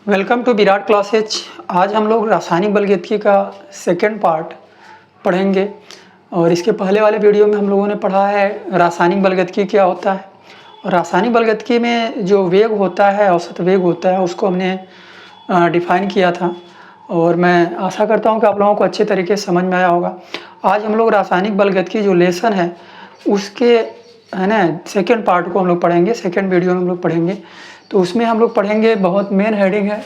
Welcome to Virat classes. आज हम लोग रासायनिक बलगतिकी का सेकेंड पार्ट पढ़ेंगे और इसके पहले वाले वीडियो में हम लोगों ने पढ़ा है रासायनिक बलगतिकी क्या होता है। और रासायनिक बलगतिकी में जो वेग होता है, औसत वेग होता है, उसको हमने डिफ़ाइन किया था और मैं आशा करता हूँ कि आप लोगों को अच्छे तरीके से समझ में आया होगा। आज हम लोग रासायनिक बलगतिकी जो लेसन है उसके है ना सेकेंड पार्ट को हम लोग पढ़ेंगे, सेकेंड वीडियो में हम लोग पढ़ेंगे। तो उसमें हम लोग पढ़ेंगे, बहुत मेन हेडिंग है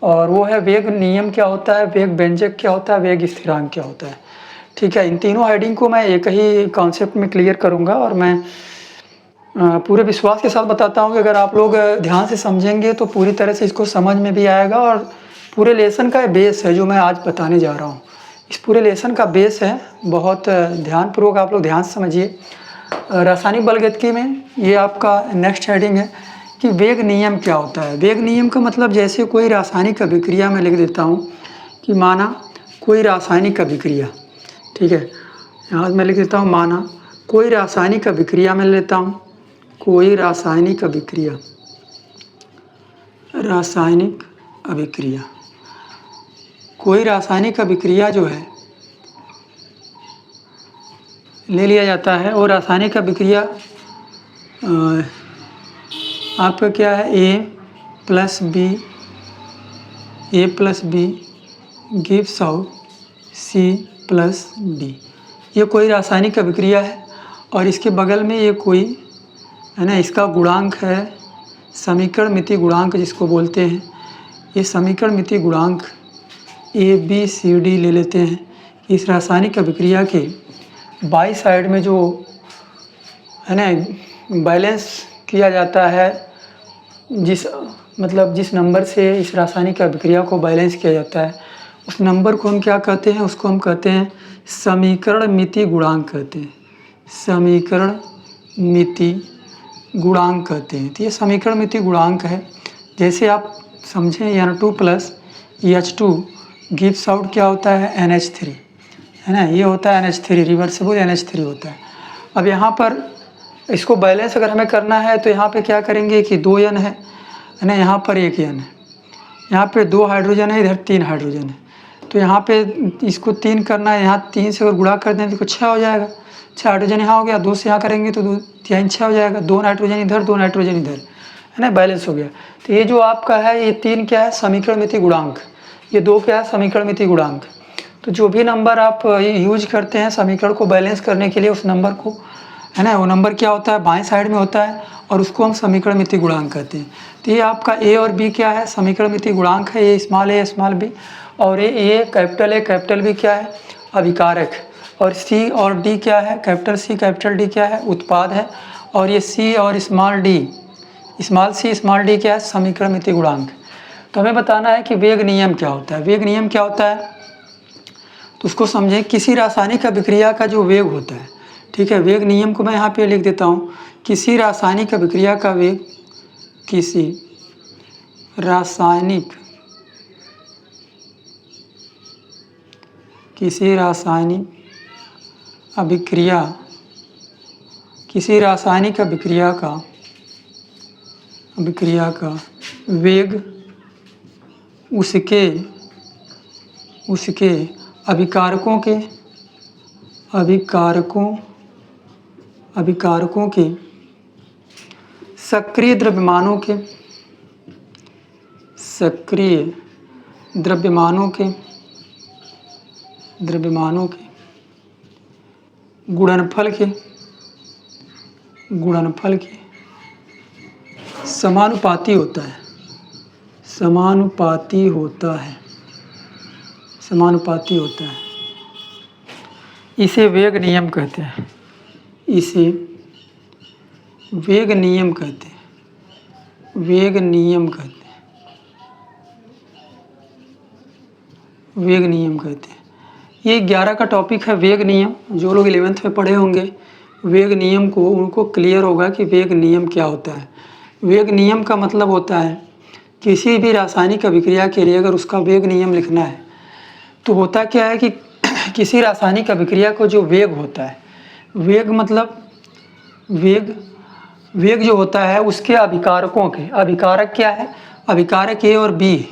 और वो है वेग नियम क्या होता है, वेग व्यंजक क्या होता है, वेग स्थिरांक क्या होता है। ठीक है, इन तीनों हेडिंग को मैं एक ही कॉन्सेप्ट में क्लियर करूँगा और मैं पूरे विश्वास के साथ बताता हूँ कि अगर आप लोग ध्यान से समझेंगे तो पूरी तरह से इसको समझ में भी आएगा और पूरे लेसन का बेस है जो मैं आज बताने जा रहा हूँ। इस पूरे लेसन का बेस है, बहुत ध्यानपूर्वक आप लोग ध्यान से समझिए। रासायनिक बलगतिकी में ये आपका नेक्स्ट हेडिंग है कि वेग नियम क्या होता है। वेग नियम का मतलब जैसे कोई रासायनिक अभिक्रिया में लिख देता हूँ कि माना कोई रासायनिक अभिक्रिया, ठीक है, यहाँ मैं लिख देता हूँ माना कोई रासायनिक अभिक्रिया में लेता हूँ, कोई रासायनिक अभिक्रिया, रासायनिक अभिक्रिया, कोई रासायनिक अभिक्रिया जो है ले लिया जाता है और रासायनिक अभिक्रिया आपका क्या है, A plus B gives out C plus D. ये कोई रासायनिक अभिक्रिया है और इसके बगल में ये कोई है ना, इसका गुणांक है समीकरण मिति गुणांक जिसको बोलते हैं। ये समीकरण मिति गुणांक ए बी सी डी ले लेते हैं। इस रासायनिक अभिक्रिया के बाई साइड में जो है ना बैलेंस किया जाता है, जिस नंबर से इस रासायनिक अभिक्रिया को बैलेंस किया जाता है उस नंबर को हम क्या कहते हैं, उसको हम कहते हैं समीकरण मिति गुणांक कहते हैं, समीकरण मिति गुणांक कहते हैं। तो ये समीकरण मिति गुणांक है। जैसे आप समझें N2 plus H2 gives out क्या होता है, NH3, है ना, ये होता है NH3, रिवर्सिबल NH3 होता है। अब यहाँ पर इसको बैलेंस अगर हमें करना है तो यहाँ पे क्या करेंगे कि 2 N है ना, यहाँ पर 1 N है, यहाँ पे 2 हाइड्रोजन है, इधर 3 हाइड्रोजन है। तो यहाँ पे इसको 3 करना है, यहाँ 3 से अगर गुणा कर दें तो 6 हो जाएगा। 6 हाइड्रोजन यहाँ हो गया, 2 से यहाँ करेंगे तो 2 3 6 हो जाएगा, 2 नाइट्रोजन इधर 2 नाइट्रोजन इधर, है ना, बैलेंस हो गया। तो ये जो आपका है, ये 3 क्या है, समीकरण मिति गुणांक, ये 2 क्या है, समीकरण मिति गुणांक। तो जो भी नंबर आप यूज करते हैं समीकरण को बैलेंस करने के लिए, उस नंबर को है ना, वो नंबर क्या होता है, बाएं साइड में होता है और उसको हम समीकरण मिति गुणांक कहते हैं। तो ये आपका ए और बी क्या है, समीकरण मिति गुणांक है, ये स्मॉल ए स्मॉल बी, और ये ए कैपिटल बी क्या है, अभिकारक, और सी और डी क्या है, कैपिटल सी कैपिटल डी क्या है, उत्पाद है, और ये सी और small D, small C small D क्या है, समीकरण मिति गुणांक। तो हमें बताना है कि वेग नियम क्या होता है। वेग नियम क्या होता है तो उसको समझें। किसी रासायनिक अभिक्रिया का जो वेग होता है, ठीक है, वेग नियम को मैं यहाँ पे लिख देता हूँ, किसी रासायनिक अभिक्रिया का वेग, किसी रासायनिक अभिक्रिया का वेग उसके अभिकारकों के सक्रिय द्रव्यमानों के गुणनफल के समानुपाती होता है। इसे वेग नियम कहते हैं, वेग नियम कहते हैं। ये 11 का टॉपिक है, वेग नियम। जो लोग 11th में पढ़े होंगे वेग नियम को, उनको क्लियर होगा कि वेग नियम क्या होता है। वेग नियम का मतलब होता है किसी भी रासायनिक अभिक्रिया के लिए अगर उसका वेग नियम लिखना है तो होता क्या है कि किसी रासायनिक अभिक्रिया को जो वेग होता है, वेग मतलब वेग जो होता है उसके अभिकारकों के, अभिकारक क्या है, अभिकारक ए और बी है।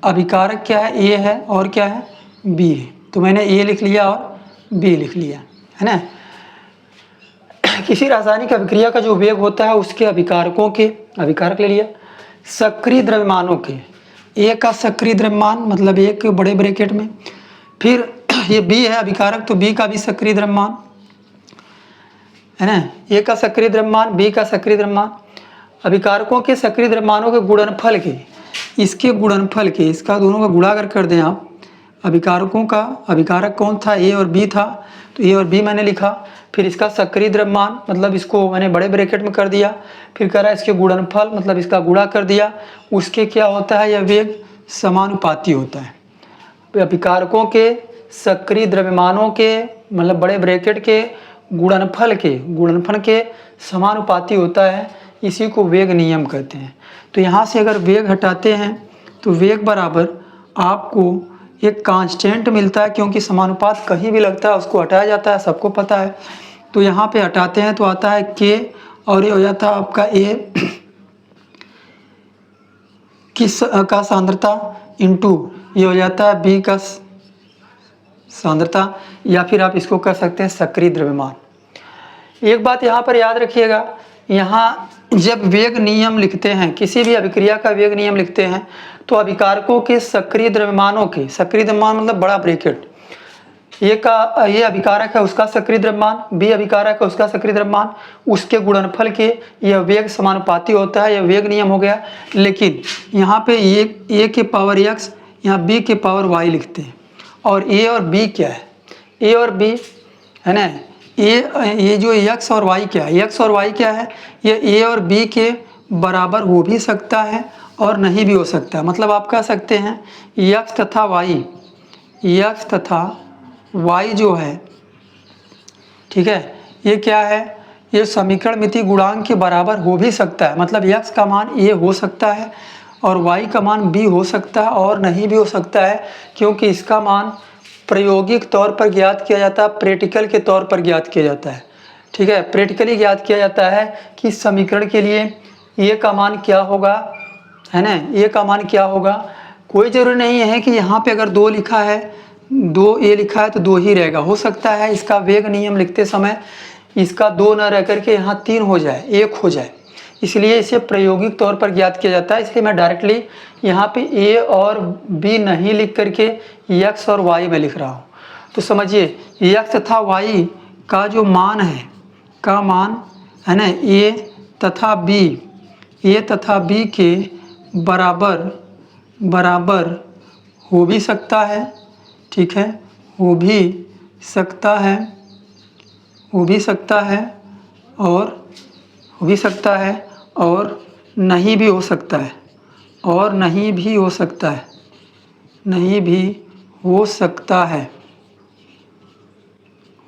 अभिकारक क्या है, ए है और क्या है, बी है। तो मैंने ए लिख लिया और बी लिख लिया, है ना। किसी रासायनिक अभिक्रिया का जो वेग होता है उसके अभिकारकों के, अभिकारक ले लिया, सक्रिय द्रव्यमानों के, ए का सक्रिय द्रव्यमान मतलब एक बड़े ब्रैकेट में, फिर ये बी है अभिकारक तो बी का भी सक्रिय द्रव्यमान, है ना। ए का सक्रिय द्रव्यमान, बी का सक्रिय द्रव्यमान, अभिकारकों के सक्रिय द्रव्यमानों के गुणनफल के, इसके गुणनफल के, इसका दोनों का गुणा अगर कर दें आप, अभिकारकों का, अभिकारक कौन था, ए और बी था, तो ए और बी मैंने लिखा, फिर इसका सक्रिय द्रव्यमान मतलब इसको मैंने बड़े ब्रैकेट में कर दिया, फिर कह रहा है इसके गुणनफल मतलब इसका गुणा कर दिया, उसके क्या होता है, यह वेग समानुपाती होता है। अभिकारकों के सक्रिय द्रव्यमानों के मतलब बड़े ब्रैकेट के गुणनफल के समानुपाती होता है, इसी को वेग नियम कहते हैं। तो यहाँ से अगर वेग हटाते हैं तो वेग बराबर आपको एक कांस्टेंट मिलता है, क्योंकि समानुपात कहीं भी लगता है उसको हटाया जाता है, सबको पता है। तो यहाँ पे हटाते हैं तो आता है के, और ये हो जाता है आपका ए का सांद्रता इंटू ये हो जाता है बी का सांद्रता, या फिर आप इसको कर सकते हैं सक्रिय द्रव्यमान। एक बात यहाँ पर याद रखिएगा, यहाँ जब वेग नियम लिखते हैं, किसी भी अभिक्रिया का वेग नियम लिखते हैं, तो अभिकारकों के सक्रिय द्रव्यमानों के, सक्रिय द्रव्यमान मतलब बड़ा ब्रैकेट, ये अभिकारक है उसका सक्रिय द्रव्यमान, बी अभिकारक है उसका सक्रिय द्रव्यमान, उसके गुणनफल के यह वेग समानुपाती होता है, यह वेग नियम हो गया। लेकिन यहाँ पे ए के पावर एक्स, यहाँ बी के पावर वाई लिखते हैं, और ए और बी क्या है, ए और बी है ना, ये जो एक्स और वाई क्या है, एक्स और वाई क्या है, ये ए और बी के बराबर हो भी सकता है और नहीं भी हो सकता है। मतलब आप कह सकते हैं एक्स तथा वाई, एक्स तथा वाई जो है, ठीक है, ये क्या है, ये समीकरण मिति गुणांक के बराबर हो भी सकता है। मतलब एक्स का मान ए हो सकता है और वाई का मान बी हो सकता है और नहीं भी हो सकता है, क्योंकि इसका मान प्रायोगिक तौर पर ज्ञात किया जाता है, प्रैक्टिकल के तौर पर ज्ञात किया जाता है। ठीक है, प्रैक्टिकली ज्ञात किया जाता है कि इस समीकरण के लिए ए का मान क्या होगा, है ना, ए का मान क्या होगा। कोई ज़रूरी नहीं है कि यहाँ पे अगर 2 लिखा है, 2 ए लिखा है तो 2 ही रहेगा। हो सकता है इसका वेग नियम लिखते समय इसका 2 न रह करके यहाँ 3 हो जाए, 1 हो जाए, इसलिए इसे प्रायोगिक तौर पर ज्ञात किया जाता है। इसलिए मैं डायरेक्टली यहाँ पे ए और बी नहीं लिख करके एक्स और वाई में लिख रहा हूँ। तो समझिए एक्स तथा वाई का जो मान है, का मान है ना, ए तथा बी के बराबर हो भी सकता है, ठीक है, हो भी सकता है और नहीं भी हो सकता है,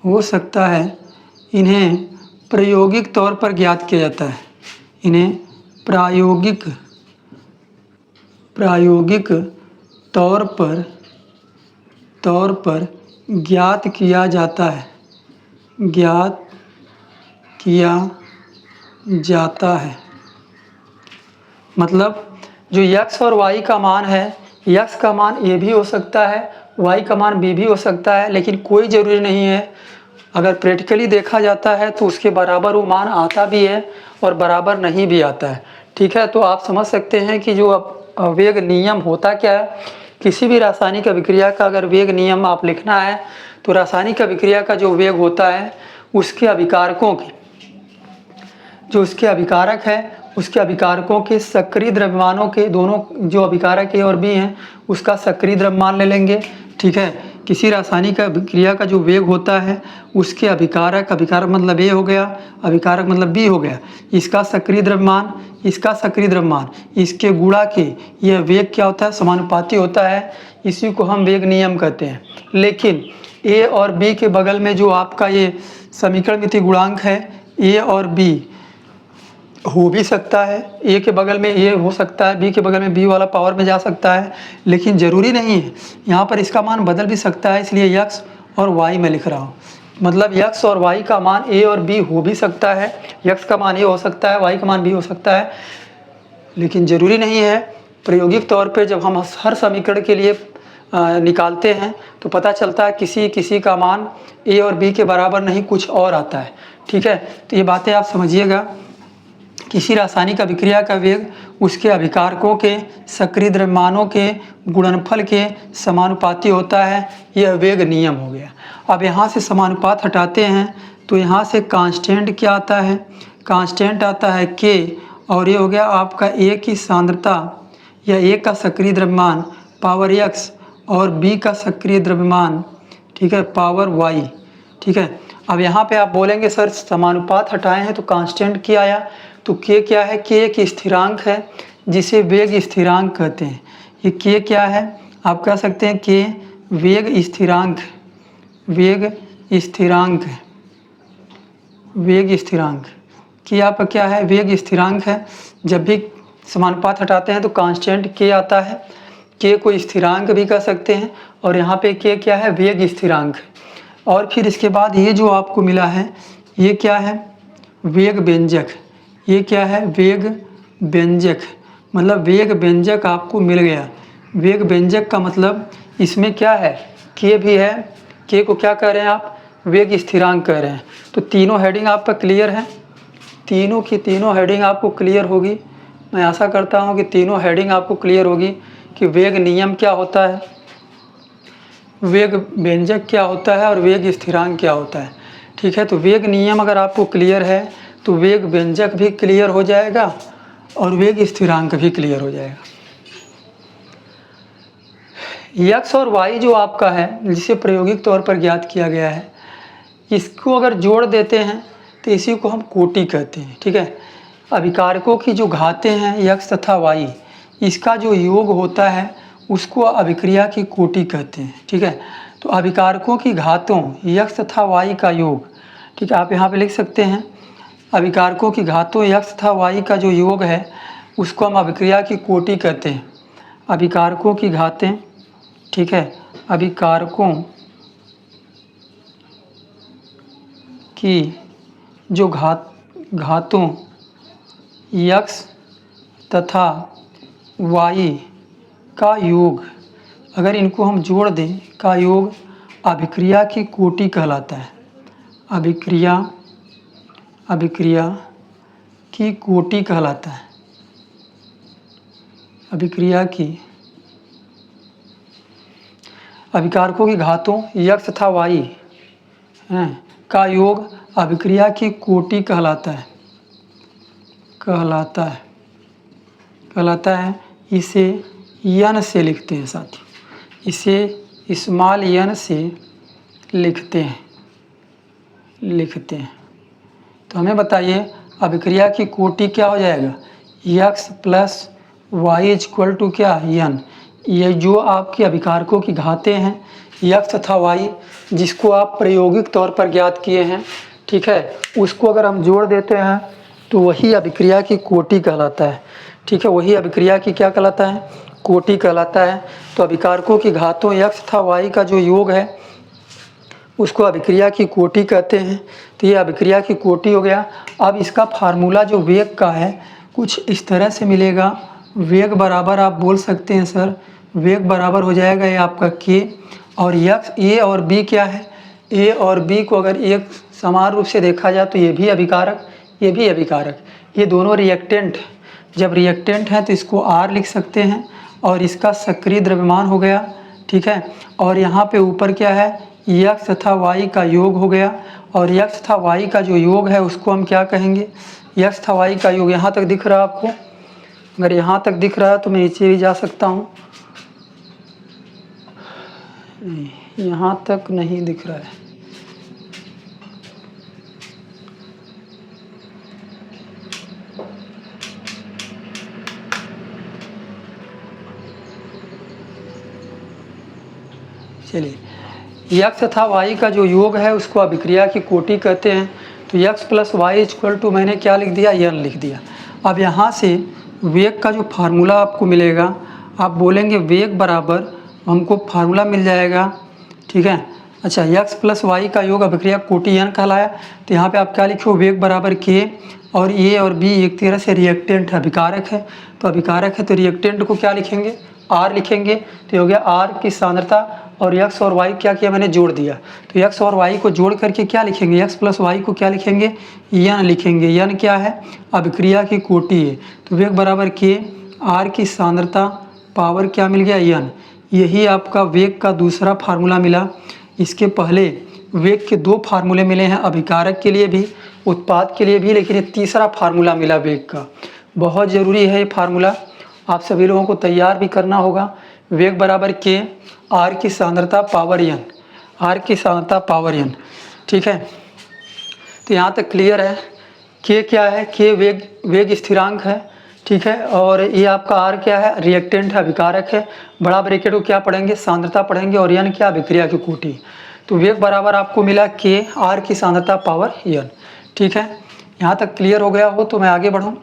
हो सकता है। इन्हें प्रायोगिक तौर पर ज्ञात किया जाता है, इन्हें प्रायोगिक तौर पर ज्ञात किया जाता है, मतलब जो x और y का मान है, x का मान a भी हो सकता है, y का मान b भी हो सकता है, लेकिन कोई ज़रूरी नहीं है। अगर प्रैक्टिकली देखा जाता है तो उसके बराबर वो मान आता भी है और बराबर नहीं भी आता है। ठीक है, तो आप समझ सकते हैं कि जो वेग नियम होता क्या है। किसी भी रासायनिक अभिक्रिया का अगर वेग नियम आप लिखना है तो रासायनिक अभिक्रिया का जो वेग होता है उसके अभिकारकों की, जो उसके अभिकारक है उसके अभिकारकों के सक्रिय द्रव्यमानों के, दोनों जो अभिकारक ए और बी हैं उसका सक्रिय द्रव्यमान ले लेंगे। ठीक है, किसी रासायनिक अभिक्रिया का जो वेग होता है उसके अभिकारक मतलब ए हो गया, अभिकारक मतलब बी हो गया, इसका सक्रिय द्रव्यमान, इसके गुणा के यह वेग क्या होता है, समानुपाती होता है। इसी को हम वेग नियम कहते हैं। लेकिन ए और बी के बगल में जो आपका ये समीकरण मिति गुणांक है, ए और बी हो भी सकता है, ए के बगल में ए हो सकता है, बी के बगल में बी वाला पावर में जा सकता है, लेकिन ज़रूरी नहीं है। यहाँ पर इसका मान बदल भी सकता है, इसलिए एक्स और वाई में लिख रहा हूँ। मतलब एक्स और वाई का मान ए और बी हो भी सकता है, एक्स का मान ए हो सकता है, वाई का मान बी हो सकता है, लेकिन ज़रूरी नहीं है प्रायोगिक तौर पे जब हम हर समीकरण के लिए निकालते हैं तो पता चलता है किसी किसी का मान a और b के बराबर नहीं, कुछ और आता है। ठीक है, तो ये बातें आप समझिएगा। किसी रासायनिक अभिक्रिया का वेग उसके अभिकारकों के सक्रिय द्रव्यमानों के गुणनफल के समानुपाती होता है, यह वेग नियम हो गया। अब यहाँ से समानुपात हटाते हैं तो यहाँ से कांस्टेंट क्या आता है, कांस्टेंट आता है k, और ये हो गया आपका a की सांद्रता या a का सक्रिय द्रव्यमान पावर x और b का सक्रिय द्रव्यमान, ठीक है, पावर y। ठीक है, अब यहाँ पे आप बोलेंगे सर समानुपात हटाए हैं तो कांस्टेंट क्या आया, तो k क्या है, k एक स्थिरांक है जिसे वेग स्थिरांक कहते हैं। ये k क्या है, आप कह सकते हैं k वेग स्थिरांक, वेग स्थिरांक, वेग स्थिरांक k आपका क्या है, वेग स्थिरांक है। जब भी समानुपात हटाते हैं तो कांस्टेंट k आता है, k को स्थिरांक भी कह सकते हैं, और यहाँ पे k क्या है, वेग स्थिरांक। और फिर इसके बाद ये जो आपको मिला है ये क्या है, वेग व्यंजक। ये क्या है, वेग व्यंजक, मतलब वेग व्यंजक आपको मिल गया। वेग व्यंजक का मतलब इसमें क्या है, k भी है, k को क्या कह रहे हैं आप, वेग स्थिरांक कह रहे हैं। तो तीनों हेडिंग आपका क्लियर है, तीनों की तीनों हेडिंग आपको क्लियर होगी। मैं आशा करता हूँ कि तीनों हेडिंग आपको क्लियर होगी कि वेग नियम क्या होता है, वेग व्यंजक क्या होता है और वेग स्थिरांक क्या होता है। ठीक है, तो वेग नियम अगर आपको क्लियर है तो वेग व्यंजक भी क्लियर हो जाएगा और वेग स्थिरांक भी क्लियर हो जाएगा। x और y जो आपका है जिसे प्रायोगिक तौर पर ज्ञात किया गया है, इसको अगर जोड़ देते हैं तो इसी को हम कोटि कहते हैं। ठीक है, अभिकारकों की जो घातें हैं x तथा y, इसका जो योग होता है उसको अभिक्रिया की कोटि कहते हैं। ठीक है, तो अभिकारकों की घातों x तथा y का योग, ठीक है, आप यहाँ पे लिख सकते हैं अभिकारकों की घातों x तथा y का जो योग है उसको हम अभिक्रिया की कोटि कहते हैं। अभिकारकों की घातें, ठीक है, अभिकारकों की जो घातों x तथा y का योग, अगर इनको हम जोड़ दें का योग अभिक्रिया की कोटि कहलाता है। अभिक्रिया की कोटि कहलाता है। अभिक्रिया की अभिकारकों की घातों x तथा y हैं का योग अभिक्रिया की कोटि कहलाता है। इसे n से लिखते हैं साथियों, इसे स्मॉल n से लिखते हैं। तो हमें बताइए अभिक्रिया की कोटि क्या हो जाएगा, x plus Y equal to क्या, n। ये जो आपके अभिकारकों की घातें हैं x तथा y, जिसको आप प्रायोगिक तौर पर ज्ञात किए हैं, ठीक है, उसको अगर हम जोड़ देते हैं तो वही अभिक्रिया की कोटि कहलाता है। ठीक है, वही अभिक्रिया की क्या कहलाता है, कोटि कहलाता है। तो अभिकारकों की घातों x तथा y का जो योग है उसको अभिक्रिया की कोटि कहते हैं। तो ये अभिक्रिया की कोटि हो गया। अब इसका फार्मूला जो वेग का है कुछ इस तरह से मिलेगा। वेग बराबर आप बोल सकते हैं सर, वेग बराबर हो जाएगा ये आपका k, और x, a और b क्या है, a और b को अगर एक समान रूप से देखा जाए तो ये भी अभिकारक, ये भी अभिकारक, ये दोनों रिएक्टेंट। जब रिएक्टेंट है तो इसको r लिख सकते हैं और इसका सक्रिय द्रव्यमान हो गया। ठीक है, और यहाँ पे ऊपर क्या है, x तथा y का योग हो गया, और x तथा y का जो योग है उसको हम क्या कहेंगे, x तथा y का योग। यहाँ तक दिख रहा है आपको, अगर यहाँ तक दिख रहा है तो मैं नीचे भी जा सकता हूँ, यहाँ तक नहीं दिख रहा है। चलिए, x तथा y का जो योग है उसको अभिक्रिया की कोटि कहते हैं। तो x plus Y equal to मैंने क्या लिख दिया, n लिख दिया। अब यहाँ से वेग का जो फार्मूला आपको मिलेगा, आप बोलेंगे वेग बराबर, हमको फार्मूला मिल जाएगा। ठीक है, अच्छा, x प्लस वाई का योग अभिक्रिया कोटि n कहलाया। तो यहाँ पे आप क्या लिखो, वेग बराबर k और ए और बी एक तरह से रिएक्टेंट है, अभिकारक है। तो अभिकारक है तो रिएक्टेंट को क्या लिखेंगे, आर लिखेंगे। तो ये हो गया आर की सांद्रता, और एक्स और वाई क्या किया मैंने, जोड़ दिया। तो एक्स और वाई को जोड़ करके क्या लिखेंगे, एक्स प्लस वाई को क्या लिखेंगे, यन लिखेंगे। यन क्या है, अभिक्रिया की कोटि है। तो वेग बराबर के आर की सांद्रता पावर क्या मिल गया, यन। यही आपका वेग का दूसरा फार्मूला मिला। इसके पहले वेग के दो फार्मूले मिले हैं, अभिकारक के लिए भी, उत्पाद के लिए भी, लेकिन ये तीसरा फार्मूला मिला वेग का। बहुत ज़रूरी है ये फार्मूला, आप सभी लोगों को तैयार भी करना होगा। वेग बराबर के आर की सांद्रता पावर यन, आर की सांद्रता पावर यन। ठीक है, तो यहाँ तक क्लियर है। के क्या है, के वेग स्थिरांक है। ठीक है, और ये आपका आर क्या है, रिएक्टेंट है, अभिकारक है। बड़ा ब्रैकेट को क्या पढ़ेंगे, सांद्रता पढ़ेंगे, और यन क्या, अभिक्रिया की कोटि। तो वेग बराबर आपको मिला के आर की सांद्रता पावर यन। ठीक है, यहाँ तक क्लियर हो गया हो तो मैं आगे बढ़ूँ।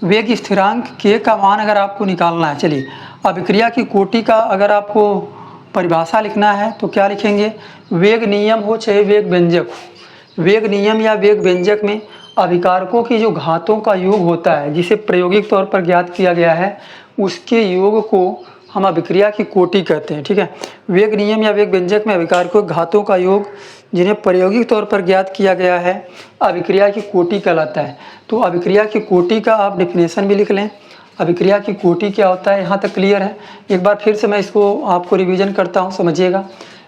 वेग स्थिरांक के का मान अगर आपको निकालना है, चलिए अभिक्रिया की कोटि का अगर आपको परिभाषा लिखना है तो क्या लिखेंगे, वेग नियम हो चाहे वेग व्यंजक हो, वेग नियम या वेग व्यंजक में अभिकारकों की जो घातों का योग होता है, जिसे प्रायोगिक तौर पर ज्ञात किया गया है, उसके योग को हम अभिक्रिया की कोटि कहते हैं। ठीक है, वेग नियम या वेग व्यंजक में अभिकारकों के घातों का योग जिन्हें प्रायोगिक तौर पर ज्ञात किया गया है, अभिक्रिया की कोटि कहलाता है। तो अभिक्रिया की कोटि का आप डेफिनेशन भी लिख लें। अभिक्रिया की कोटि क्या होता है, यहाँ तक क्लियर है। एक बार फिर से मैं इसको आपको रिवीजन करता हूँ, समझिएगा।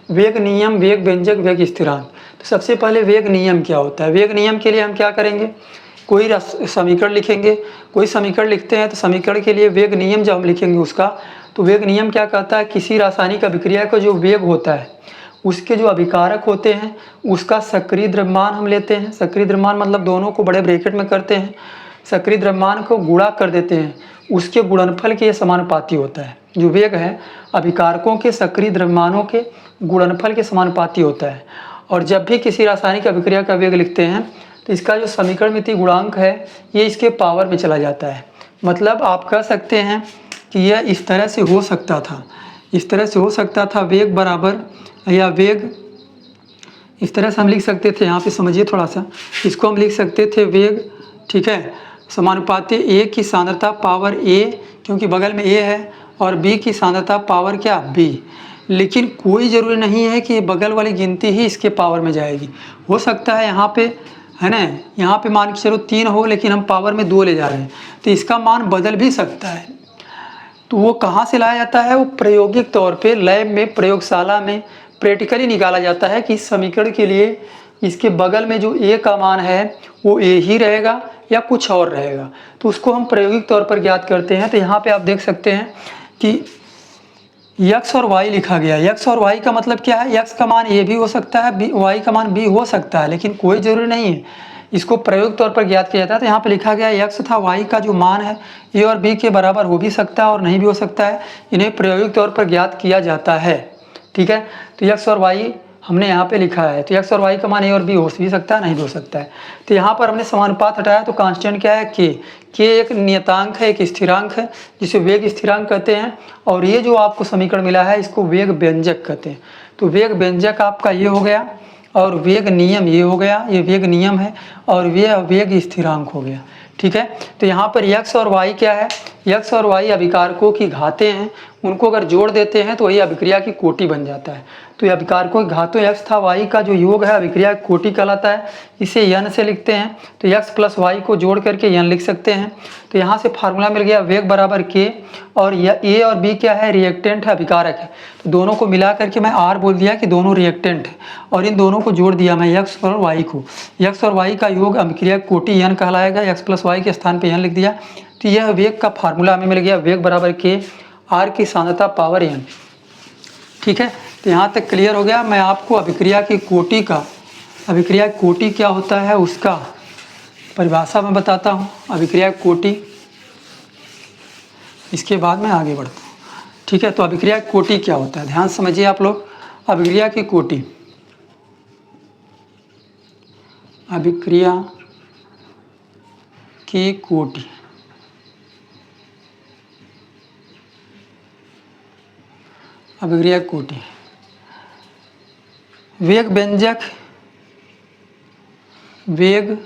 वेग नियम, वेग व्यंजक, वेग स्थिरांक। तो सबसे पहले वेग नियम क्या होता है। वेग नियम के लिए हम क्या करेंगे, कोई समीकरण लिखेंगे। कोई समीकरण लिखते हैं तो समीकरण के लिए वेग नियम जब हम लिखेंगे उसका, तो वेग नियम क्या कहता है, किसी रासायनिक अभिक्रिया का जो वेग होता है, उसके जो अभिकारक होते हैं उसका सक्रिय द्रव्यमान हम लेते हैं। सक्रिय द्रव्यमान मतलब दोनों को बड़े ब्रैकेट में करते हैं, सक्रिय द्रव्यमान को गुणा कर देते हैं, उसके गुणनफल के समानुपाती होता है। जो वेग है अभिकारकों के सक्रिय द्रव्यमानों के गुणनफल के समानुपाती होता है। और जब भी किसी रासायनिक अभिक्रिया का वेग लिखते हैं तो इसका जो समीकरणमिति गुणांक है ये इसके पावर में चला जाता है। मतलब आप कह सकते हैं कि यह इस तरह से हो सकता था, इस तरह से हो सकता था, वेग बराबर या वेग इस तरह से हम लिख सकते थे। यहाँ पे समझिए थोड़ा सा, इसको हम लिख सकते थे वेग, ठीक है, समानुपाती ए की सांद्रता पावर ए, क्योंकि बगल में ए है, और बी की सांद्रता पावर क्या, बी। लेकिन कोई ज़रूरी नहीं है कि बगल वाली गिनती ही इसके पावर में जाएगी। हो सकता है यहाँ पे, है ना, यहाँ पे मान के चलो 3 हो, लेकिन हम पावर में 2 ले जा रहे हैं, तो इसका मान बदल भी सकता है। तो वो कहाँ से लाया जाता है, वो प्रायोगिक तौर पे लैब में, प्रयोगशाला में प्रैक्टिकली निकाला जाता है कि इस समीकरण के लिए इसके बगल में जो ए का मान है वो ए ही रहेगा या कुछ और रहेगा। तो उसको हम प्रायोगिक तौर पर ज्ञात करते हैं। तो यहाँ पे आप देख सकते हैं कि x और y लिखा गया है। x और y का मतलब क्या है, x का मान a भी हो सकता है, y का मान b हो सकता है, लेकिन कोई ज़रूरी नहीं है, इसको प्रयोग तौर पर ज्ञात किया जाता है। तो यहाँ पे लिखा गया है x तथा y का जो मान है a और b के बराबर हो भी सकता है और नहीं भी हो सकता है, इन्हें प्रायोगिक तौर पर ज्ञात किया जाता है। ठीक है, तो x और y हमने यहाँ पे लिखा है, तो x और y का मान a और b हो भी सकता है, नहीं भी हो सकता है। तो यहाँ पर हमने समानुपात हटाया तो कांस्टेंट क्या है, k एक नियतांक है, एक स्थिरांक है जिसे वेग स्थिरांक कहते हैं। और ये जो आपको समीकरण मिला है इसको वेग व्यंजक कहते हैं। तो वेग व्यंजक आपका ये हो गया, और वेग नियम ये हो गया, ये वेग नियम है, और ये वेग स्थिरांक हो गया। ठीक है, तो यहाँ पर x और y क्या है, x और y अभिकारकों की घातें हैं, उनको अगर जोड़ देते हैं तो ये अभिक्रिया की कोटि बन जाता है। तो ये अभिकारकों की घातों x तथा y का जो योग है अभिक्रिया की कोटि कहलाता है। इसे n से लिखते हैं, तो x प्लस y को जोड़ करके n लिख सकते हैं। तो यहाँ से फार्मूला मिल गया वेग बराबर k, और यह a और b क्या है, रिएक्टेंट है, अभिकारक है। तो दोनों को मिला करके मैं r बोल दिया कि दोनों रिएक्टेंट है, और इन दोनों को जोड़ दिया मैं x और y को। x और y का योग अभिक्रिया कोटि n कहलाएगा, x प्लस y के स्थान पे n लिख दिया। तो यह वेग का फार्मूला हमें मिल गया, वेग बराबर k r की सांद्रता पावर n। ठीक है, तो यहाँ तक क्लियर हो गया। मैं आपको अभिक्रिया की कोटि का, अभिक्रिया की कोटि क्या होता है उसका परिभाषा मैं बताता हूँ, अभिक्रिया की कोटि, इसके बाद मैं आगे बढ़ता हूँ। ठीक है, तो अभिक्रिया की कोटि क्या होता है, ध्यान समझिए आप लोग। अभिक्रिया की कोटि, अभिक्रिया की कोटि, अभिक्रिया कोटि, वेग व्यंजक, वेग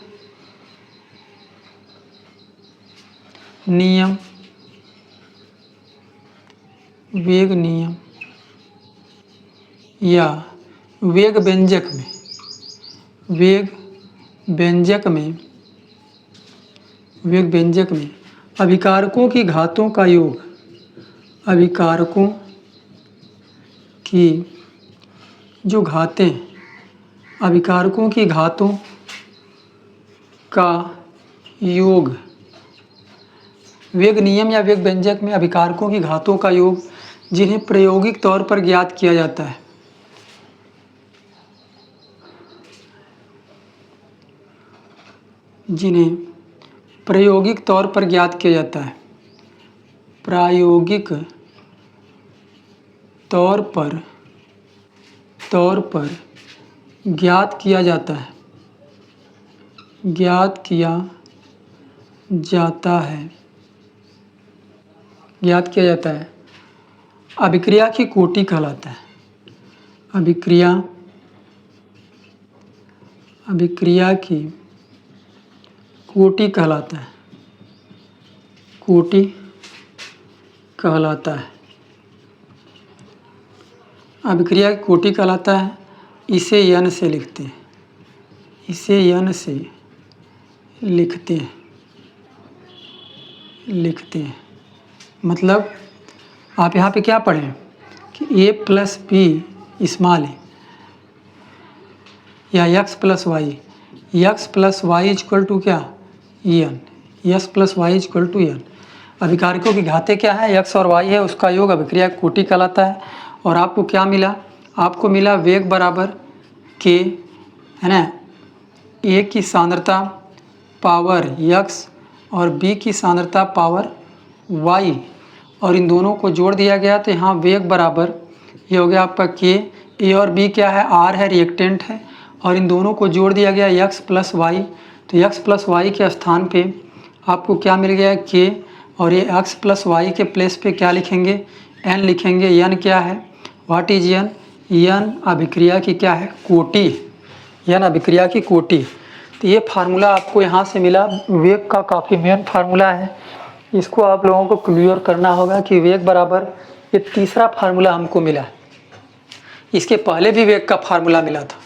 नियम, वेग नियम या वेग व्यंजक में, वेग व्यंजक में, वेग व्यंजक में अभिकारकों की घातों का योग, अभिकारकों की जो घातें, अभिकारकों की घातों का योग, वेग नियम या वेग व्यंजक में अभिकारकों की घातों का योग जिन्हें प्रायोगिक तौर पर ज्ञात किया जाता है, जिन्हें प्रायोगिक तौर पर ज्ञात किया जाता है, प्रायोगिक तौर पर ज्ञात किया जाता है, ज्ञात किया जाता है, ज्ञात किया जाता है, अभिक्रिया की कोटि कहलाता है, अभिक्रिया की कोटि कहलाता है, कोटि कहलाता है, अभिक्रिया की कोटि कहलाता है। इसे यन से लिखते हैं, इसे यन से लिखते हैं, मतलब आप यहाँ पे क्या पढ़ें कि a प्लस बी स्मॉल है या x plus Y, X plus Y equal to क्या N, X plus Y equal to N. अभिकारकों की घातें क्या है, x और y है, उसका योग अभिक्रिया की कोटि कहलाता है। और आपको क्या मिला, आपको मिला वेग बराबर k, है ना, a की सांद्रता पावर x और b की सांद्रता पावर y, और इन दोनों को जोड़ दिया गया तो यहाँ वेग बराबर ये हो गया आपका k, a और b क्या है, r है, रिएक्टेंट है, और इन दोनों को जोड़ दिया गया x प्लस वाई, तो x प्लस वाई के स्थान पे आपको क्या मिल गया k, और ये x प्लस वाई के प्लेस पे क्या लिखेंगे, n लिखेंगे। n क्या है, व्हाट इज n, n अभिक्रिया की क्या है, कोटि, n अभिक्रिया की कोटि। तो ये फार्मूला आपको यहाँ से मिला, वेग का काफ़ी मेन फार्मूला है, इसको आप लोगों को क्लियर करना होगा कि वेग बराबर, ये तीसरा फार्मूला हमको मिला। इसके पहले भी वेग का फार्मूला मिला था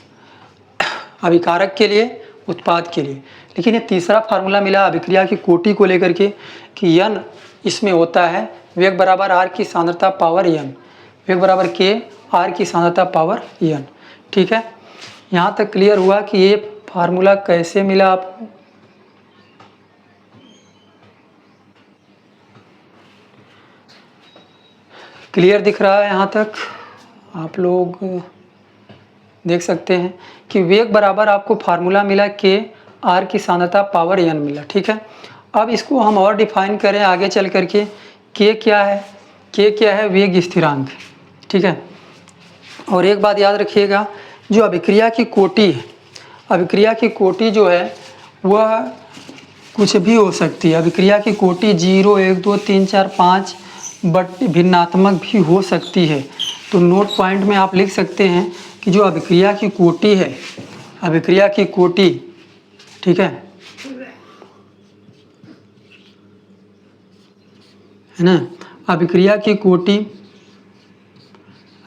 अभिकारक के लिए, उत्पाद के लिए, लेकिन ये तीसरा फार्मूला मिला अभिक्रिया की कोटि को लेकर के कि n इसमें होता है वेग बराबर r की सांद्रता पावर n, वेग बराबर k r की सांद्रता पावर n। ठीक है, यहाँ तक क्लियर हुआ कि ये फार्मूला कैसे मिला आपको। क्लियर दिख रहा है यहाँ तक, आप लोग देख सकते हैं कि वेग बराबर आपको फार्मूला मिला k r की सांद्रता पावर n मिला। ठीक है, अब इसको हम और डिफाइन करें आगे चल करके, k क्या है, k क्या है, वेग स्थिरांक। ठीक है, और एक बात याद रखिएगा, जो अभिक्रिया की कोटि है, अभिक्रिया की कोटि जो है वह कुछ भी हो सकती है। अभिक्रिया की कोटि 0, 1, 2, 3, 4, 5 बट भिन्नात्मक भी हो सकती है। तो नोट पॉइंट में आप लिख सकते हैं कि जो अभिक्रिया की कोटि है, अभिक्रिया की कोटि, ठीक है ना, अभिक्रिया की कोटि,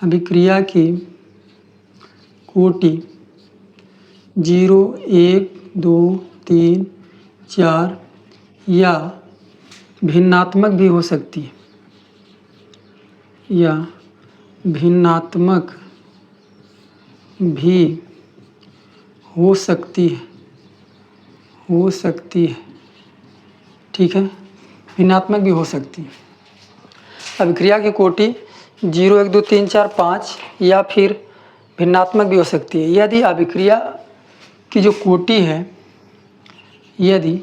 अभिक्रिया की कोटि 0, 1, 2, 3, 4 या भिन्नात्मक भी हो सकती है, या भिन्नात्मक भी हो सकती है, हो सकती है। ठीक है, भिन्नात्मक भी हो सकती है। अभिक्रिया की कोटि 0, 1, 2, 3, 4, 5 या फिर भिन्नात्मक भी हो सकती है। यदि अभिक्रिया की जो कोटि है, यदि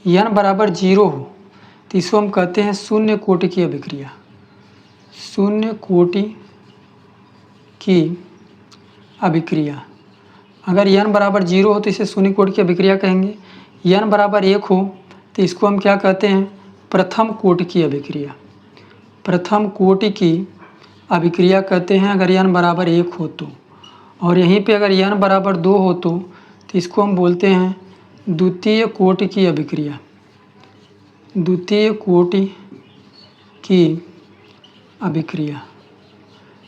n बराबर 0 हो तो इसको हम कहते हैं शून्य कोटि की अभिक्रिया, शून्य कोटि की अभिक्रिया। अगर n बराबर 0 हो तो इसे शून्य कोटि की अभिक्रिया कहेंगे। n बराबर 1 हो तो इसको हम क्या कहते हैं, प्रथम कोटि की अभिक्रिया, प्रथम कोटि की अभिक्रिया कहते हैं अगर n बराबर 1 हो तो। और यहीं पे अगर n बराबर 2 हो तो इसको हम बोलते हैं द्वितीय कोटि की अभिक्रिया, द्वितीय कोटि की अभिक्रिया,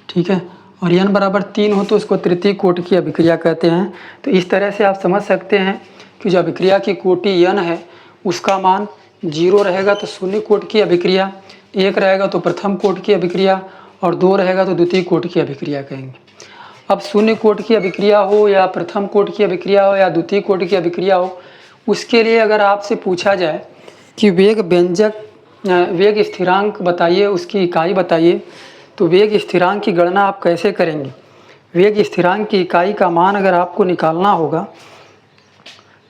ठीक है। और n बराबर 3 हो तो उसको तृतीय कोटि की अभिक्रिया कहते हैं। तो इस तरह से आप समझ सकते हैं कि जो अभिक्रिया की कोटि n है उसका मान 0 रहेगा तो शून्य कोटि की अभिक्रिया, 1 रहेगा तो प्रथम कोटि की अभिक्रिया और 2 रहेगा तो द्वितीय कोटि की अभिक्रिया कहेंगे। अब शून्य कोटि की अभिक्रिया हो या प्रथम कोटि की अभिक्रिया हो या द्वितीय कोटि की अभिक्रिया हो, उसके लिए अगर आपसे पूछा जाए कि वेग स्थिरांक बताइए, उसकी इकाई बताइए, तो वेग स्थिरांक की गणना आप कैसे करेंगे। वेग स्थिरांक की इकाई का मान अगर आपको निकालना होगा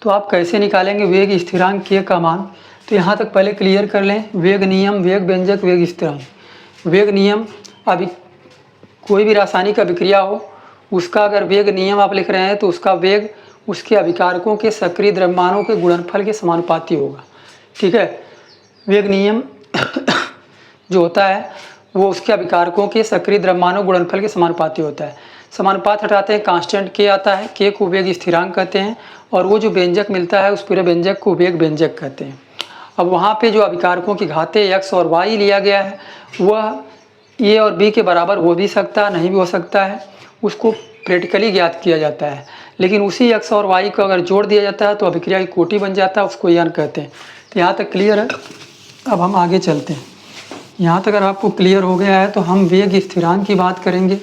तो आप कैसे निकालेंगे वेग स्थिरांक के का मान। तो यहाँ तक पहले क्लियर कर लें, वेग नियम, वेग व्यंजक, वेग स्थिरांक। वेग नियम, अभी कोई भी रासायनिक अभिक्रिया हो उसका अगर वेग नियम आप लिख रहे हैं तो उसका वेग उसके अभिकारकों के सक्रिय द्रव्यमानों के गुणनफल के समानुपाती होगा, ठीक है। वेग नियम जो होता है वो उसके अभिकारकों के सक्रिय द्रव्यमानों गुणनफल के समानुपाती होता है। समानुपात हटाते हैं, कांस्टेंट के आता है, के को वेग स्थिरांक कहते हैं और वो जो व्यंजक मिलता है उस पूरे व्यंजक को वेग व्यंजक कहते हैं। अब वहाँ पे जो अभिकारकों की घातें x और y लिया गया है वह a और b के बराबर हो भी सकता है, नहीं भी हो सकता है, उसको प्रैक्टिकली ज्ञात किया जाता है। लेकिन उसी x और y को अगर जोड़ दिया जाता है तो अभिक्रिया की कोटि बन जाता है, उसको n कहते हैं। तो यहाँ तक क्लियर है। अब हम आगे चलते हैं। यहाँ तक अगर आपको क्लियर हो गया है तो हम वेग स्थिरांक की बात करेंगे।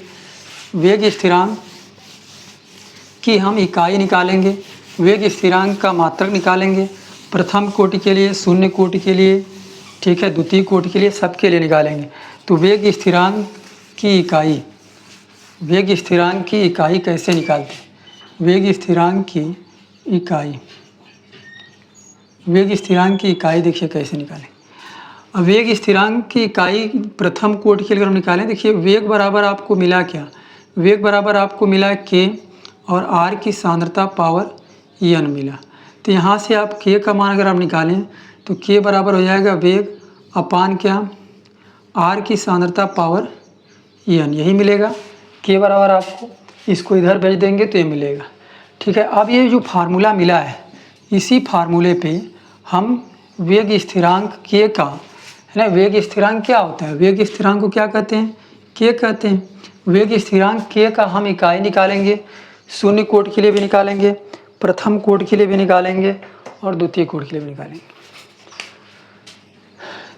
वेग स्थिरांक की हम इकाई निकालेंगे, वेग स्थिरांक का मात्रक निकालेंगे, प्रथम कोटि के लिए, शून्य कोटि के लिए, ठीक है, द्वितीय कोटि के लिए, सबके लिए निकालेंगे। तो वेग स्थिरांक की इकाई, वेग स्थिरांक की इकाई कैसे निकालते हैं। वेग स्थिरांक की इकाई, वेग स्थिरांक की इकाई देखिए कैसे निकालें। अब वेग स्थिरांक की इकाई प्रथम कोटि के लिए हम निकालें, देखिए वेग बराबर आपको मिला क्या, वेग बराबर आपको मिला k और r की सांद्रता पावर n मिला। तो यहाँ से आप k का मान अगर आप निकालें तो k बराबर हो जाएगा वेग अपान क्या, r की सांद्रता पावर n, यही मिलेगा। k बराबर आपको इसको इधर भेज देंगे तो ये मिलेगा, ठीक है। अब ये जो फार्मूला मिला है इसी फार्मूले पे हम वेग स्थिरांक k का, है ना, वेग स्थिरांक क्या होता है, वेग स्थिरांक को क्या कहते हैं, k कहते हैं। वेग स्थिरांक k का हम इकाई निकालेंगे, शून्य कोटि के लिए भी निकालेंगे, प्रथम कोटि के लिए भी निकालेंगे और द्वितीय कोटि के लिए भी निकालेंगे।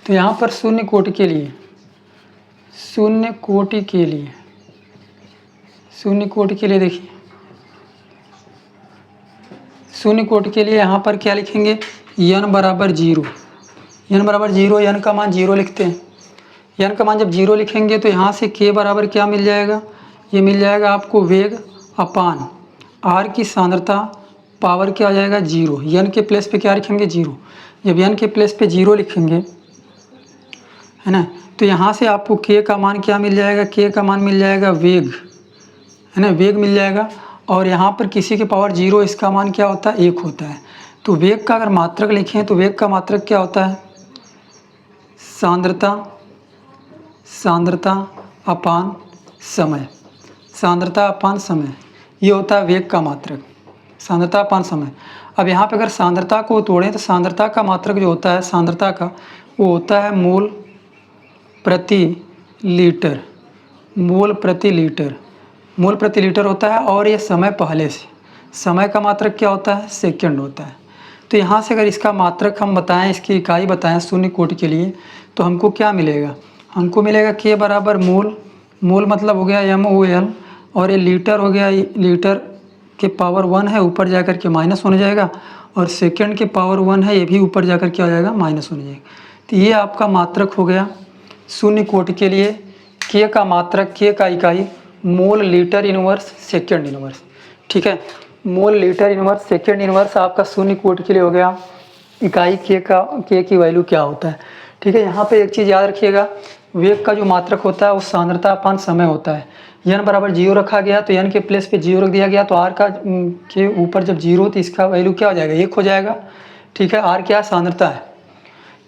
तो यहाँ पर शून्य कोटि के लिए, शून्य कोटि के लिए, शून्य कोटि के लिए देखिए, शून्य कोटि के लिए यहाँ पर क्या लिखेंगे, n बराबर 0, n बराबर 0, n का मान 0 लिखते हैं। n का मान जब 0 लिखेंगे तो यहाँ से k बराबर क्या मिल जाएगा, ये मिल जाएगा आपको वेग अपान r की सांद्रता पावर क्या आ जाएगा 0, n के प्लेस पे क्या लिखेंगे 0। जब n के प्लेस पे 0 लिखेंगे, है ना, तो यहाँ से आपको k का मान क्या मिल जाएगा, k का मान मिल जाएगा वेग, है ना, वेग मिल जाएगा। और यहाँ पर किसी के पावर 0, इसका मान क्या होता है 1 होता है। तो वेग का अगर मात्रक लिखें तो वेग का मात्रक क्या होता है, सांद्रता, सांद्रता अपान समय, सांद्रता अपान समय, ये होता है वेग का मात्रक, सांद्रता अपान समय। अब यहाँ पे अगर सांद्रता को तोड़ें तो सांद्रता का मात्रक जो होता है सांद्रता का, वो होता है मोल प्रति लीटर, मोल प्रति लीटर, मोल प्रति लीटर होता है। और ये समय पहले से, समय का मात्रक क्या होता है सेकंड होता है। तो यहाँ से अगर इसका मात्रक हम बताएं, इसकी इकाई बताएं शून्य कोटि के लिए, तो हमको क्या मिलेगा, हमको मिलेगा k बराबर मोल, मोल मतलब हो गया MOL, और ये लीटर हो गया, लीटर के पावर 1 है, ऊपर जाकर के माइनस होने जाएगा, और सेकंड के पावर 1 है, ये भी ऊपर जाकर क्या हो जाएगा माइनस होने जाएगा। तो ये आपका मात्रक हो गया शून्य कोटि के लिए, k का मात्रक, k का इकाई mole litre inverse second inverse, ठीक है, mole litre inverse second inverse आपका शून्य कोटि के लिए हो गया। इकाई k का, k की वैल्यू क्या होता है, ठीक है। यहाँ पे एक चीज़ याद रखिएगा, वेग का जो मात्रक होता है वो सांद्रता अपान समय होता है। n बराबर 0 रखा गया तो n के प्लेस पे 0 रख दिया गया, तो r का के ऊपर जब 0 तो इसका वैल्यू क्या हो जाएगा 1 हो जाएगा, ठीक है। r क्या सांद्रता है,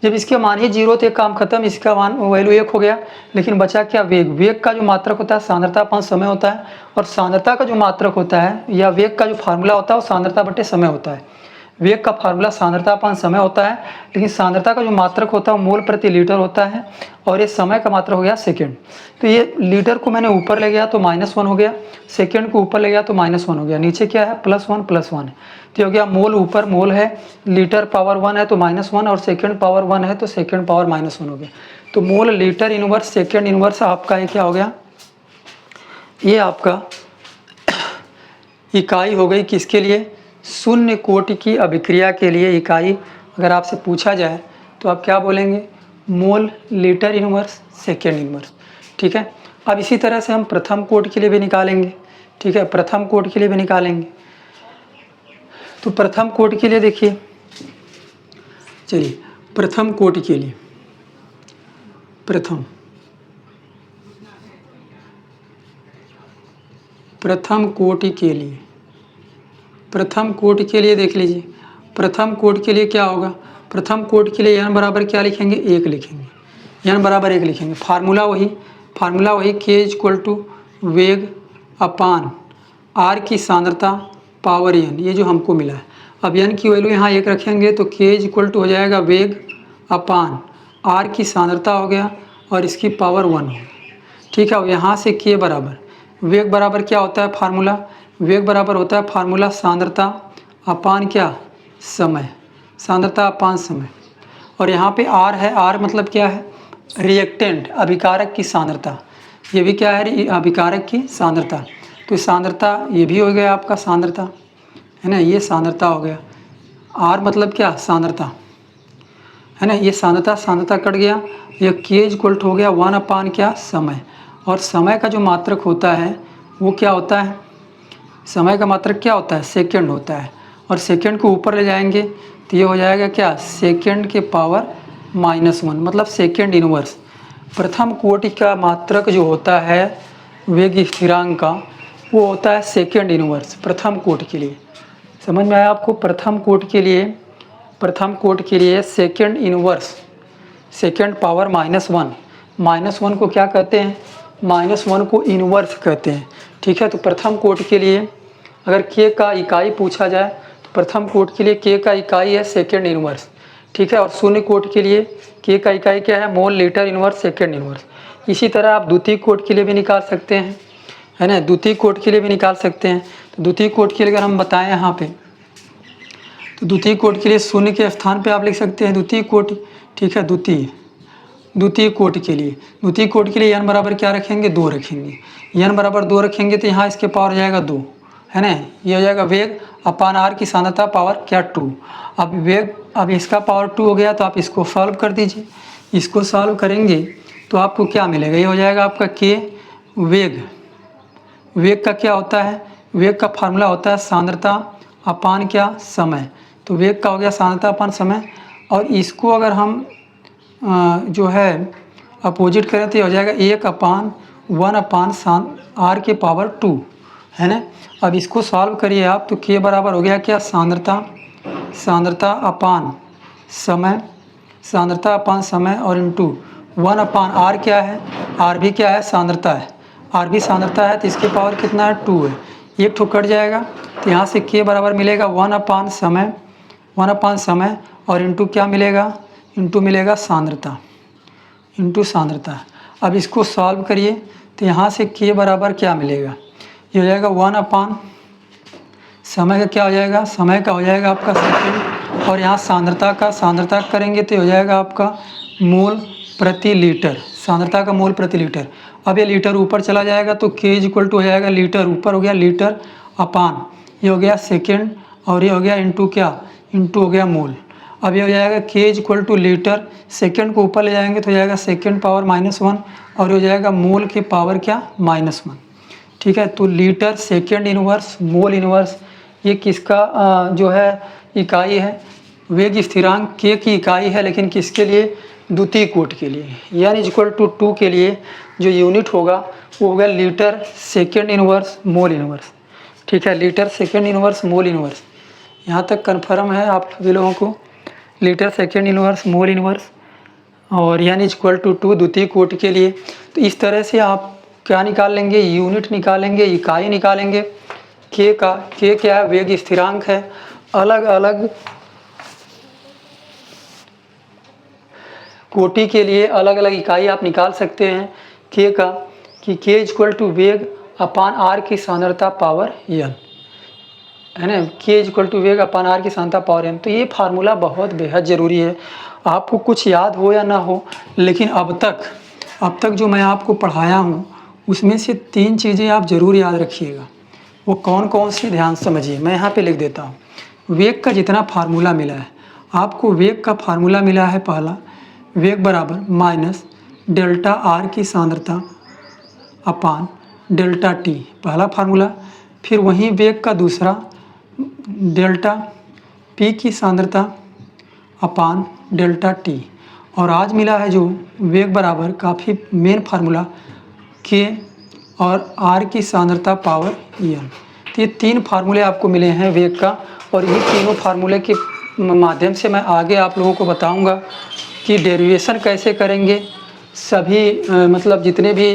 जब इसके मान ही 0 तो काम खत्म, इसका मान वैल्यू 1 हो गया। लेकिन बचा क्या वेग, वेग का जो मात्रक होता है सांद्रता अपान समय होता है, और सांद्रता का जो मात्रक होता है या वेग का जो फार्मूला होता है वो सांद्रता बटे समय होता है। वेग का फार्मूला सांद्रता अपान समय होता है, लेकिन सांद्रता का जो मात्रक होता है वो मोल प्रति लीटर होता है, और ये समय का मात्रक हो गया सेकंड। तो ये लीटर को मैंने ऊपर ले गया तो -1 हो गया, सेकंड को ऊपर ले गया तो -1 हो गया, नीचे क्या है +1 है। तो हो गया मोल ऊपर मोल है, लीटर पावर 1 है तो -1, और सेकंड पावर 1 है तो सेकंड पावर -1 हो गया। तो mole litre inverse second inverse आपका ये क्या हो गया, ये आपका इकाई हो गई किसके लिए, शून्य कोटि की अभिक्रिया के लिए इकाई। अगर आपसे पूछा जाए तो आप क्या बोलेंगे, mole litre inverse second inverse. ठीक है, अब इसी तरह से हम प्रथम कोटि के लिए भी निकालेंगे। ठीक है, प्रथम कोटि के लिए भी निकालेंगे। तो प्रथम कोटि के लिए देखिए, चलिए प्रथम कोटि के लिए, प्रथम कोटि के लिए, प्रथम कोटि के लिए देख लीजिए, प्रथम कोटि के लिए क्या होगा, प्रथम कोटि के लिए n बराबर क्या लिखेंगे, 1 लिखेंगे, n बराबर 1 लिखेंगे। फार्मूला वही k = वेग अपान r की सांद्रता पावर n, ये जो हमको मिला है। अब n की वैल्यू यहाँ 1 रखेंगे तो k = हो जाएगा वेग अपान r की सांद्रता हो गया, और इसकी पावर 1 हो गया। ठीक है, अब यहाँ से k बराबर, वेग बराबर क्या होता है फार्मूला, वेग बराबर होता है फार्मूला सांद्रता अपान क्या, समय, सांद्रता अपान समय। और यहाँ पे r है, r मतलब क्या है, रिएक्टेंट अभिकारक की सांद्रता, ये भी क्या है, अभिकारक की सांद्रता। तो सांद्रता ये भी हो गया आपका सांद्रता, है ना, ये सांद्रता हो गया। r मतलब क्या, सांद्रता, है ना, ये सांद्रता कट गया, ये k = हो गया 1 अपान क्या, समय। और समय का जो मात्रक होता है वो क्या होता है, समय का मात्रक क्या होता है, सेकंड होता है। और सेकंड को ऊपर ले जाएंगे तो ये हो जाएगा क्या, सेकंड के पावर -1, मतलब सेकंड इनवर्स। प्रथम कोटि का मात्रक जो होता है वेग स्थिरांक का, वो होता है सेकंड इनवर्स प्रथम कोटि के लिए। समझ में आया आपको, प्रथम कोटि के लिए सेकंड इनवर्स, सेकंड पावर -1 को क्या कहते हैं, -1 को इनवर्स कहते हैं। ठीक है, तो प्रथम कोटि के लिए अगर k का इकाई पूछा जाए तो प्रथम कोटि के लिए k का इकाई है सेकंड इनवर्स। ठीक है, और शून्य कोटि के लिए k का इकाई क्या है, mole litre inverse second inverse. इसी तरह आप द्वितीय कोटि के लिए भी निकाल सकते हैं, है ना, द्वितीय कोटि के लिए भी निकाल सकते हैं। तो द्वितीय कोटि के लिए अगर हम बताएं यहाँ पे, तो द्वितीय कोटि के लिए शून्य के स्थान पे आप लिख सकते हैं द्वितीय कोटि। ठीक है, द्वितीय कोटि के लिए n बराबर क्या रखेंगे, 2 रखेंगे। n बराबर 2 रखेंगे तो यहाँ इसके पावर हो जाएगा 2, है ना, ये हो जाएगा वेग अपान r की सांद्रता पावर क्या 2। अब वेग, अब इसका पावर 2 हो गया तो आप इसको सॉल्व कर दीजिए। इसको सॉल्व करेंगे तो आपको क्या मिलेगा, ये हो जाएगा आपका k वेग का क्या होता है, वेग का फार्मूला होता है सांद्रता अपान क्या, समय। तो वेग का हो गया सांद्रता अपान समय, और इसको अगर हम जो है अपोजिट करें तो हो जाएगा 1 अपान r के पावर 2, है ना। अब इसको सॉल्व करिए आप तो k बराबर हो गया क्या, सांद्रता अपान समय और इंटू 1 अपान r क्या है, r भी क्या है, सांद्रता है, r भी सांद्रता है, तो इसके पावर कितना है, 2 है। एक ठो कट जाएगा तो यहाँ से k बराबर मिलेगा 1 अपान समय और इंटू क्या मिलेगा, इंटू मिलेगा सांद्रता, अब इसको सॉल्व करिए तो यहाँ से k बराबर क्या मिलेगा, ये हो जाएगा 1 अपान समय का क्या हो जाएगा, समय का हो जाएगा आपका सेकंड, और यहाँ सांद्रता करेंगे तो हो जाएगा आपका मोल प्रति लीटर, सांद्रता का मोल प्रति लीटर। अब ये लीटर ऊपर चला जाएगा तो k = हो जाएगा लीटर, ऊपर हो गया लीटर अपान, ये हो गया सेकंड, और ये हो गया इंटू क्या, इंटू हो गया मोल। अब ये हो जाएगा k = लीटर, सेकंड को ऊपर ले जाएंगे तो हो जाएगा सेकंड पावर -1, और हो जाएगा मोल के पावर क्या, -1। ठीक है, तो litre second inverse mole inverse, ये किसका जो है इकाई है, वेग स्थिरांक k की इकाई है, लेकिन किसके लिए, द्वितीय कोटि के लिए। n = 2 के लिए जो यूनिट होगा वो होगा litre second inverse mole inverse. ठीक है, litre second inverse mole inverse, यहाँ तक कन्फर्म है आप सभी लोगों को, litre second inverse mole inverse, और n = 2 द्वितीय कोटि के लिए। तो इस तरह से आप क्या निकाल लेंगे, यूनिट निकालेंगे, इकाई निकालेंगे। k क्या है, वेग स्थिरांक है, अलग अलग कोटि के लिए अलग अलग इकाई आप निकाल सकते हैं के का, कि के इक्वल टू वेग अपान आर की सांद्रता पावर एन, है ना। के इक्वल टू वेग अपान आर की सांद्रता पावर एन। तो ये फार्मूला बहुत बेहद ज़रूरी है, आपको कुछ याद हो या ना हो, लेकिन अब तक जो मैं आपको पढ़ाया हूँ उसमें से 3 चीज़ें आप ज़रूर याद रखिएगा। वो कौन कौन सी, ध्यान समझिए। मैं यहाँ पे लिख देता हूँ। वेग का जितना फार्मूला मिला है आपको, वेग का फार्मूला मिला है पहला, वेग बराबर माइनस डेल्टा आर की सांद्रता अपान डेल्टा टी, पहला फार्मूला। फिर वहीं वेग का दूसरा, डेल्टा पी की सांद्रता अपान डेल्टा टी। और आज मिला है जो वेग बराबर काफ़ी मेन फार्मूला, के और आर की सांद्रता पावर एन। तो ये 3 फार्मूले आपको मिले हैं वेग का, और ये तीनों फार्मूले के माध्यम से मैं आगे आप लोगों को बताऊंगा कि डेरिवेशन कैसे करेंगे। सभी मतलब जितने भी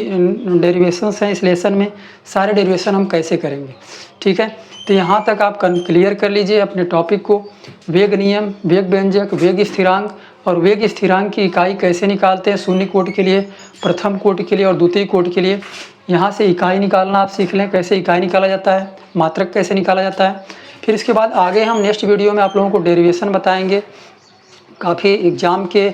डेरिवेशंस हैं इस लेसन में, सारे डेरिवेशन हम कैसे करेंगे, ठीक है। तो यहाँ तक आप क्लियर कर लीजिए अपने टॉपिक को। वेग नियम, वेग व्यंजक, वेग स्थिरांक, और वेग स्थिरांक की इकाई कैसे निकालते हैं शून्य कोटि के लिए, प्रथम कोटि के लिए और द्वितीय कोटि के लिए। यहाँ से इकाई निकालना आप सीख लें, कैसे इकाई निकाला जाता है, मात्रक कैसे निकाला जाता है। फिर इसके बाद आगे हम नेक्स्ट वीडियो में आप लोगों को डेरिवेशन बताएंगे। काफ़ी एग्जाम के